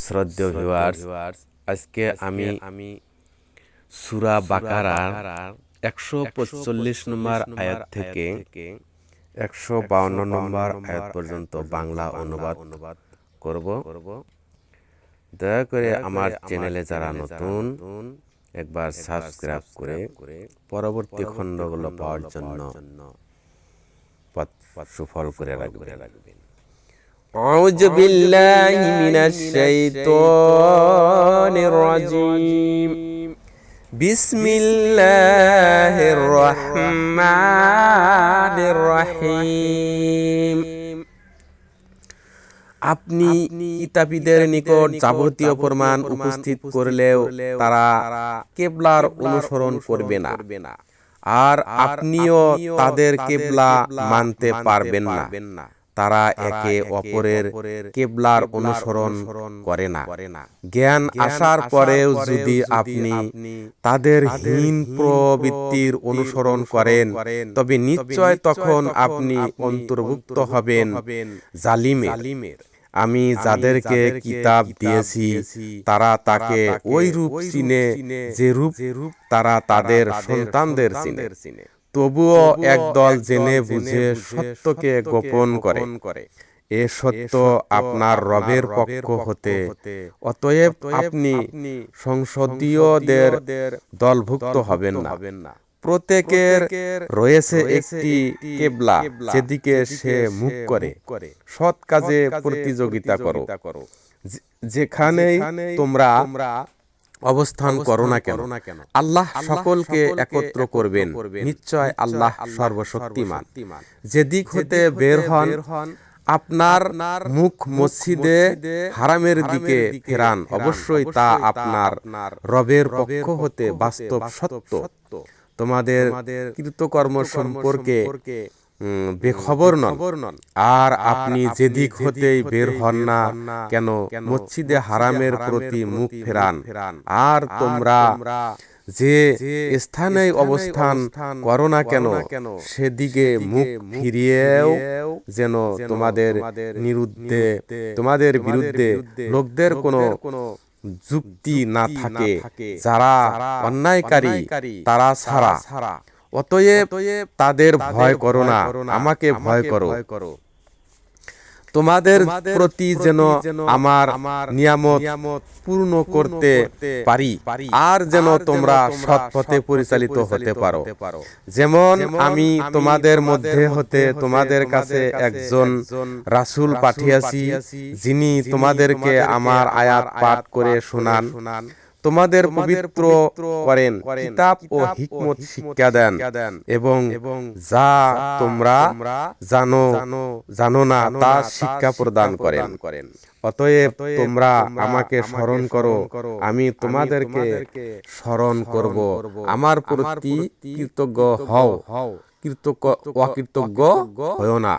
শ্রদ্ধেয় ভিউয়ার্স, আজকে আমি সূরা বাকারার 145 নম্বর আয়াত থেকে 152 নম্বর আয়াত পর্যন্ত বাংলা অনুবাদ করব। দয়া করে আমার চ্যানেলে যারা নতুন একবার সাবস্ক্রাইব করে পরবর্তী খণ্ডগুলো পাওয়ার জন্য সুফল করে রাখবেন। أعوذ بالله من الشيطان الرجيم بسم الله الرحمن الرحيم আপনি কিতাবীদের নিকট যাবতীয় প্রমাণ উপস্থিত করলেও তারা কিবলার অনুসরণ করবে না, আর আপনিও তাদের কিবলা মানতে পারবেন না। তারা একে অপরের কিবলার অনুসরণ করে না। জ্ঞান আসার পরেও যদি আপনি তাদের হীন প্রবৃত্তির অনুসরণ করেন, তবে নিশ্চয় তখন আপনি অন্তর্ভুক্ত হবেন জালিমের। আমি যাদেরকে কিতাব দিয়েছি তারা তাকে ওই রূপ চিনে যে রূপ তারা তাদের সন্তানদের চিনে। তবুও একদল জেনে বুঝে সত্যকে গোপন করে। এ সত্য আপনার রবের পক্ষ হতে, অতএব আপনি সংসদীয়দের দলভুক্ত হবেন না। প্রত্যেকের রয়েছে একটি কিবলা, যেদিকে সে মুখ করে। সৎ কাজে প্রতিযোগিতা করো, যেখানেই তোমরা অবস্থান করো না কেন, আল্লাহ সকলকে একত্র করবেন। নিশ্চয় আল্লাহ সর্বশক্তিমান। যেদিক হতে বের হন, আপনার মুখ মসজিদে হারামের দিকে ফেরান, অবশ্যই তা আপনার রবের পক্ষ হতে বাস্তব সত্য। তোমাদের কৃতকর্ম সম্পর্কে বেখবর নন। আর আপনি যেদিক হতেই বের হন না কেন, মসজিদে হারামের প্রতি মুখ ফেরান। আর তোমরা যে স্থানে অবস্থান করো না কেন, সেদিকে মুখ ফিরিয়েও যেন তোমাদের বিরুদ্ধে লোকদের কোনো যুক্তি না থাকে, যারা অন্যায়কারী তারা ছাড়া। অতএব তাদের ভয় করো না, আমাকে ভয় করো। তোমাদের প্রতি যেন আমার নিয়ামত পূর্ণ করতে পারি, আর যেন তোমরা সৎ পথে পরিচালিত হতে পারো। যেমন আমি তোমাদের মধ্যে হতে তোমাদের কাছে একজন রাসূল পাঠিয়েছি, যিনি তোমাদেরকে আমার আয়াত পাঠ করে শোনান, তোমাদের পবিত্র করেন, কিতাব ও হিকমত শিক্ষা দেন, এবং যা তোমরা জানো না তা শিক্ষা প্রদান করেন। অতএব তোমরা আমাকে স্মরণ করো, আমি তোমাদেরকে স্মরণ করব। আমার প্রতি কৃতজ্ঞ হও, অকৃতজ্ঞ হও না।